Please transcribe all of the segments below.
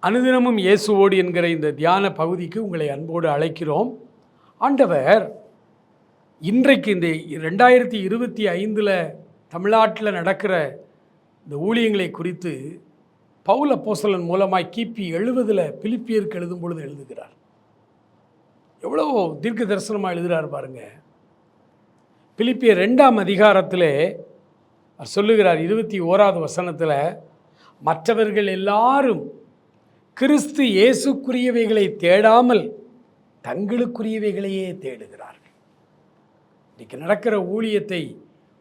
அனுதினமும் இயேசுவோடு என்கிற இந்த தியான பகுதிக்கு உங்களை அன்போடு அழைக்கிறோம். ஆண்டவர் இன்றைக்கு இந்த 2025 தமிழ்நாட்டில் நடக்கிற இந்த ஊழியங்களை குறித்து பவுல் அப்போஸ்தலன் மூலமாய் கிபி 70 பிலிப்பியருக்கு எழுதும் பொழுது எழுதுகிறார். எவ்வளோ தீர்க்க தரிசனமாக எழுதுகிறார் பாருங்க. பிலிப்பியர் 2ஆம் அதிகாரத்தில் சொல்லுகிறார் 21வது வசனத்தில், மற்றவர்கள் எல்லாரும் கிறிஸ்து இயேசுக்குரியவைகளை தேடாமல் தங்களுக்குரியவைகளையே தேடுகிறார்கள். இன்றைக்கு நடக்கிற ஊழியத்தை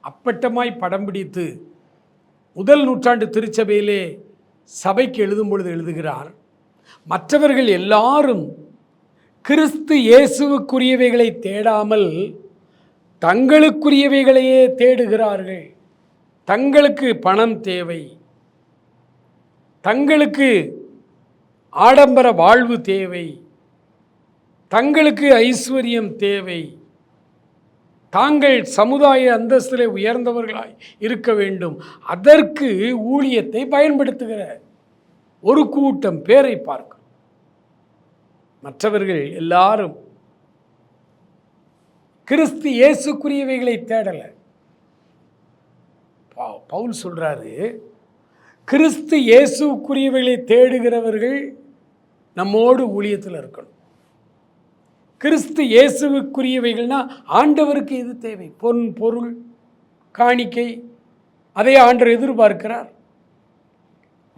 அப்பட்டமாய் படம் பிடித்து முதல் நூற்றாண்டு திருச்சபையிலே சபைக்கு எழுதும் பொழுது எழுதுகிறார், மற்றவர்கள் எல்லாரும் கிறிஸ்து இயேசுவுக்குரியவைகளை தேடாமல் தங்களுக்குரியவைகளையே தேடுகிறார்கள். தங்களுக்கு பணம் தேவை, தங்களுக்கு ஆடம்பர வாழ்வு தேவை, தங்களுக்கு ஐஸ்வர்யம் தேவை, தாங்கள் சமுதாய அந்தஸ்திலே உயர்ந்தவர்களாய் இருக்க வேண்டும், அதற்கு ஊழியத்தை பயன்படுத்துகிற ஒரு கூட்டம் பேரை பார்க்கும். மற்றவர்கள் எல்லாரும் கிறிஸ்து இயேசுக்குரியவைகளை தேடல. பவுல் சொல்றாரு, கிறிஸ்து இயேசுக்குரியவைகளை தேடுகிறவர்கள் நம்மோடு ஊழியத்தில் இருக்கணும். கிறிஸ்து இயேசுக்குரியவைகள்னா ஆண்டவருக்கு எது தேவை? பொன், பொருள், காணிக்கை, அதை ஆண்டவர் எதிர்பார்க்கிறார்.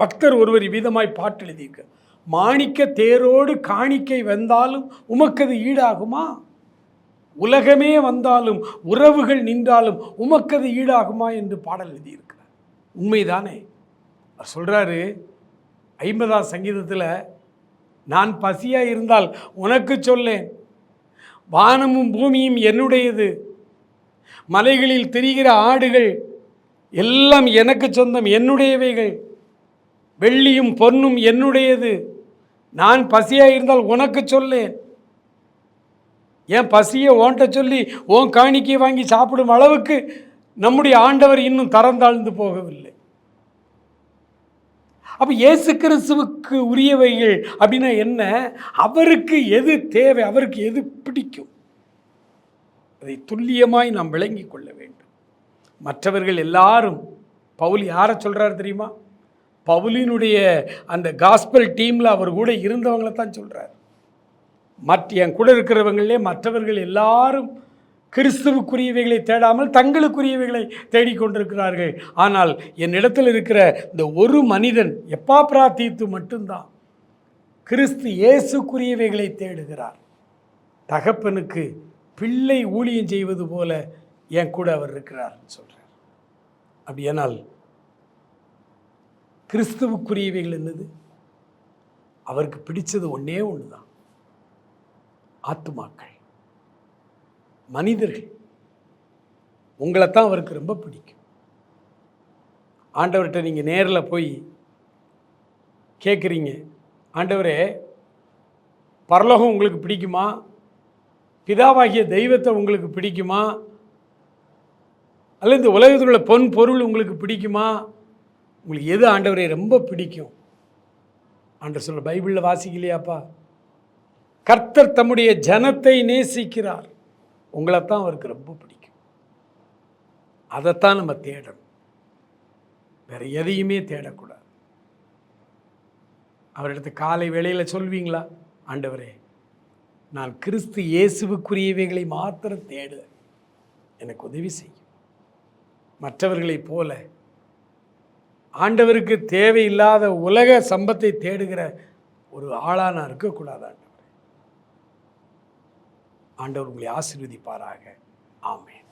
பக்தர் ஒருவர் இவ்விதமாய் பாட்டு எழுதியிருக்க, மாணிக்க தேரோடு காணிக்கை வந்தாலும் உமக்கது ஈடாகுமா? உலகமே வந்தாலும் உறவுகள் நின்றாலும் உமக்கது ஈடாகுமா என்று பாடல் எழுதியிருக்கிறார். உண்மைதானே? அவர் சொல்றாரு 50ஆம் சங்கீதத்தில், நான் பசியாக இருந்தால் உனக்கு சொல்லேன், வானமும் பூமியும் என்னுடையது, மலைகளில் திரிகிற ஆடுகள் எல்லாம் எனக்கு சொந்தம், என்னுடையவைகள், வெள்ளியும் பொன்னும் என்னுடையது, நான் பசியாக இருந்தால் உனக்கு சொல்லேன். ஏன் பசியை ஓன்ட்ட சொல்லி ஓன் காணிக்கை வாங்கி சாப்பிடும் அளவுக்கு நம்முடைய ஆண்டவர் இன்னும் தரந்தாழ்ந்து போகவில்லை. அப்போ இயேசு கிறிஸ்துவுக்கு உரியவைகள் அப்படின்னா என்ன? அவருக்கு எது தேவை, அவருக்கு எது பிடிக்கும், அதை துல்லியமாய் நாம் விளங்கி கொள்ள வேண்டும். மற்றவர்கள் எல்லாரும், பவுல் யாரை சொல்கிறார் தெரியுமா? பவுலினுடைய அந்த காஸ்பல் டீமில் அவர் கூட இருந்தவங்களை தான் சொல்கிறார். என் கூட இருக்கிறவங்களே மற்றவர்கள் எல்லாரும் கிறிஸ்துவுக்குரியவைகளை தேடாமல் தங்களுக்குரியவைகளை தேடிக்கொண்டிருக்கிறார்கள். ஆனால் என்னிடத்தில் இருக்கிற இந்த ஒரு மனிதன் எப்பாப்ராதீத்து மட்டும்தான் கிறிஸ்து இயேசுக்குரியவைகளை தேடுகிறார். தகப்பனுக்கு பிள்ளை ஊழியம் செய்வது போல என் கூட அவர் இருக்கிறார் சொல்கிறார். அப்படியானால் கிறிஸ்துவுக்குரியவைகள் என்னது? அவருக்கு பிடிச்சது ஒன்றே ஒன்று தான், ஆத்துமாக்கள், மனிதர்கள். உங்களைத்தான் அவருக்கு ரொம்ப பிடிக்கும். ஆண்டவர்கிட்ட நீங்கள் நேரில் போய் கேட்குறீங்க, ஆண்டவரே பரலோகம் உங்களுக்கு பிடிக்குமா? பிதாவாகிய தெய்வத்தை உங்களுக்கு பிடிக்குமா? அல்லது இந்த உலகத்தில் உள்ள பொன் பொருள் உங்களுக்கு பிடிக்குமா? உங்களுக்கு எது ஆண்டவரே ரொம்ப பிடிக்கும்? ஆண்டவர் சொல்ல, பைபிளில் வாசிக்கலையாப்பா, கர்த்தர் தம்முடைய ஜனத்தை நேசிக்கிறார், உங்களைத்தான் அவருக்கு ரொம்ப பிடிக்கும். அதைத்தான் நம்ம தேடணும், வேற எதையுமே தேடக்கூடாது. அவரிடத்து காலை வேளையில் சொல்வீங்களா, ஆண்டவரே நான் கிறிஸ்து இயேசுவுக்குரியவைகளை மாத்திரம் தேட எனக்கு உதவி செய்யும். மற்றவர்களைப் போல ஆண்டவருக்கு தேவையில்லாத உலக சம்பத்தை தேடுகிற ஒரு ஆளாக நான் இருக்கக்கூடாது. ஆண்டவர் உங்களை ஆசீர்வதிப்பாராக. ஆமென்.